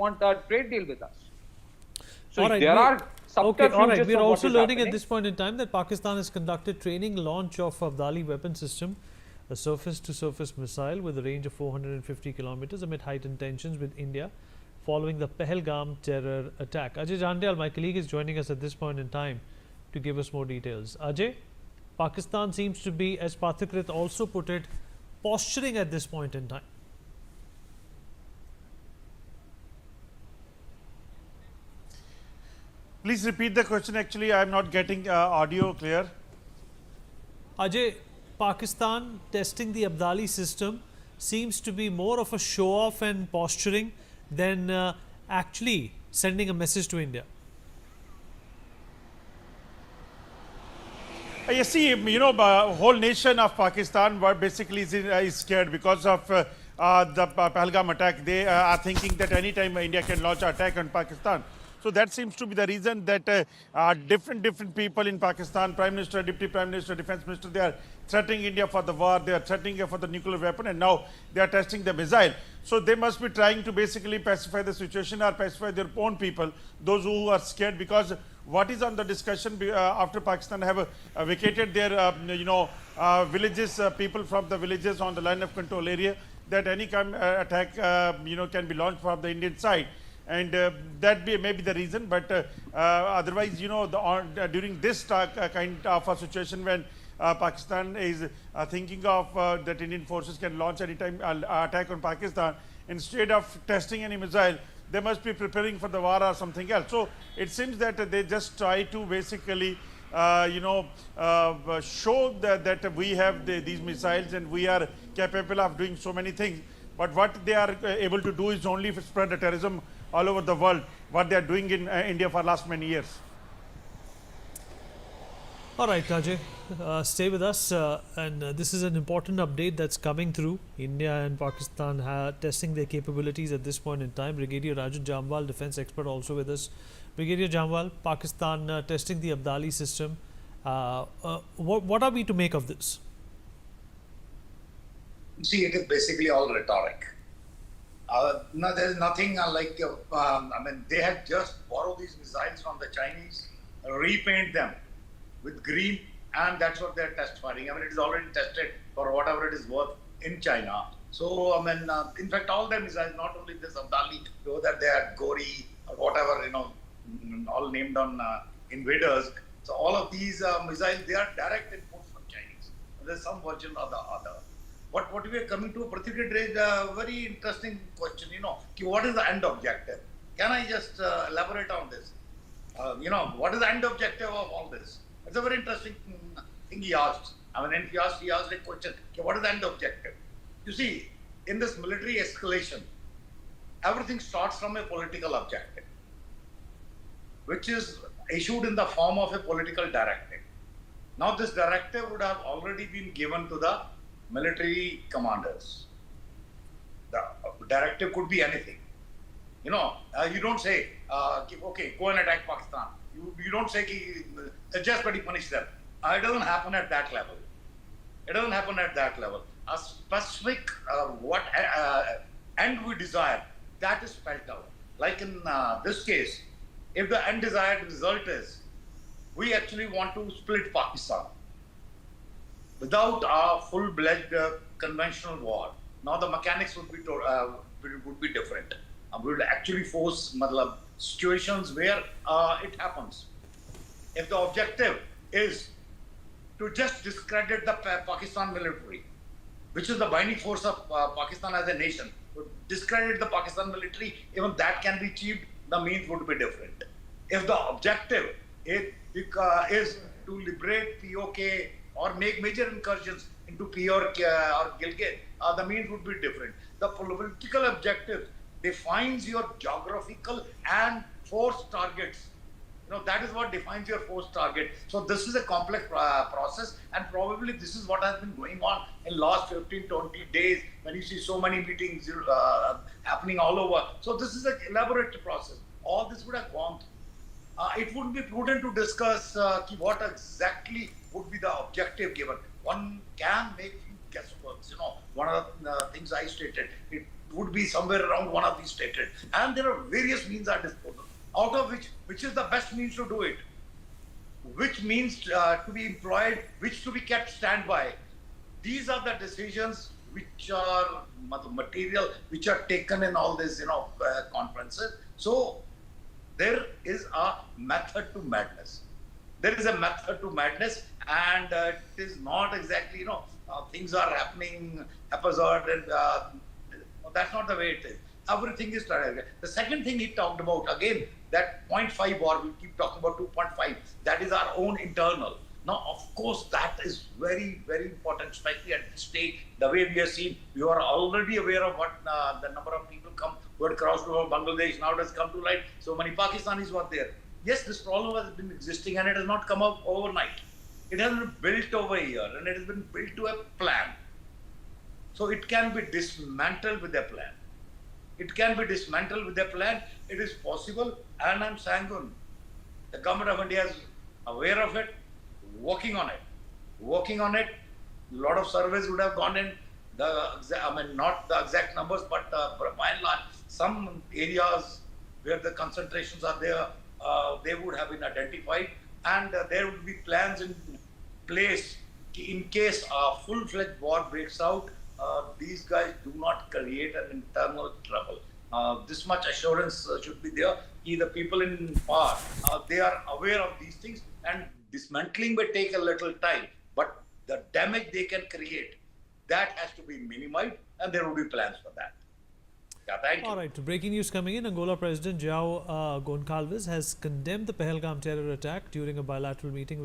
want a trade deal with us. So All right, there are subterfuges. all right. We're of also what is learning happening. at this point in time that Pakistan has conducted training launch of Abdali weapon system, a surface-to-surface missile with a range of 450 kilometers amid heightened tensions with India following the Pahalgam terror attack. Ajay Jandal, my colleague, is joining us at this point in time to give us more details. Ajay, Pakistan seems to be, as Pathikrit also put it, posturing at this point in time. Please repeat the question. Actually, I am not getting audio clear. Ajay, Pakistan testing the Abdali system seems to be more of a show-off and posturing than actually sending a message to India. You see, whole nation of Pakistan were basically is scared because of the Pahalgam attack. They are thinking that any time India can launch an attack on Pakistan. So that seems to be the reason that different people in Pakistan, Prime Minister, Deputy Prime Minister, Defense Minister, they are threatening India for the war, they are threatening India for the nuclear weapon, and now they are testing the missile. So they must be trying to basically pacify the situation or pacify their own people, those who are scared, because what is on the discussion after Pakistan have vacated their villages, people from the villages on the line of control area, that any kind attack can be launched from the Indian side. And that may be the reason, but otherwise, during this kind of a situation when Pakistan is thinking of that Indian forces can launch any time attack on Pakistan, instead of testing any missile, they must be preparing for the war or something else. So it seems that they just try to basically show that we have these missiles and we are capable of doing so many things. But what they are able to do is only spread the terrorism all over the world, what they are doing in India for last many years. All right, Ajay, stay with us. And this is an important update that's coming through. India and Pakistan testing their capabilities at this point in time. Brigadier Raju Jamwal, defense expert, also with us. Brigadier Jamwal, Pakistan testing the Abdali system. What are we to make of this? See, it is basically all rhetoric. No, there is nothing they had just borrowed these missiles from the Chinese, repaint them with green, and that's what they're test firing. It is already tested for whatever it is worth in China. So, in fact, all their missiles, not only this Abdali, though that they had Gori or whatever, all named on invaders. So, all of these missiles, they are direct imports from Chinese. There's some version or the other. What we are coming to, Pratik raised a very interesting question, what is the end objective? Can I just elaborate on this? What is the end objective of all this? It's a very interesting thing he asked. He asked a question, what is the end objective? You see, in this military escalation, everything starts from a political objective, which is issued in the form of a political directive. Now, this directive would have already been given to the military commanders. The directive could be anything. You don't say, okay, go and attack Pakistan. You don't say, just punish them. It doesn't happen at that level. A specific what end we desire, that is spelled out. Like in this case, if the undesired result is, we actually want to split Pakistan without a full-fledged conventional war. Now the mechanics would be different. We would actually force situations where it happens. If the objective is to just discredit the Pakistan military, which is the binding force of Pakistan as a nation, to discredit the Pakistan military, even that can be achieved, the means would be different. If the objective is to liberate POK or make major incursions into PR or Gilgit, the means would be different. The political objective defines your geographical and force targets. That is what defines your force target. So this is a complex process, and probably this is what has been going on in last 15, 20 days when you see so many meetings happening all over. So this is an elaborate process. All this would have gone through. It would be prudent to discuss what exactly would be the objective given. One can make few guessworks. One of the things I stated, would be somewhere around one of these stated. And there are various means at disposal, out of which is the best means to do it, which means to be employed, which to be kept standby. These are the decisions which are material, which are taken in all these, conferences. So there is a method to madness. There is a method to madness, and it is not exactly, things are happening haphazard, and that's not the way it is. Everything is started. The second thing he talked about, again, that 0.5 war, we keep talking about 2.5, that is our own internal. Now, of course, that is very, very important, especially at this stage, the way we are seen. You are already aware of what the number of people who had crossed over Bangladesh. Now it has come to light. So many Pakistanis were there. Yes, this problem has been existing, and it has not come up overnight. It has been built over a year, and it has been built to a plan. So it can be dismantled with a plan. It can be dismantled with a plan. It is possible, and I'm sanguine. The government of India is aware of it, working on it. A lot of surveys would have gone in. Not the exact numbers, but by and large, some areas where the concentrations are there, they would have been identified, and there would be plans in place in case a full-fledged war breaks out. These guys do not create an internal trouble. This much assurance should be there. The people in power, they are aware of these things, and dismantling may take a little time, but the damage they can create, that has to be minimized, and there will be plans for that. Yeah, thank you. All right, breaking news coming in. Angola President João Goncalves has condemned the Pahalgam terror attack during a bilateral meeting with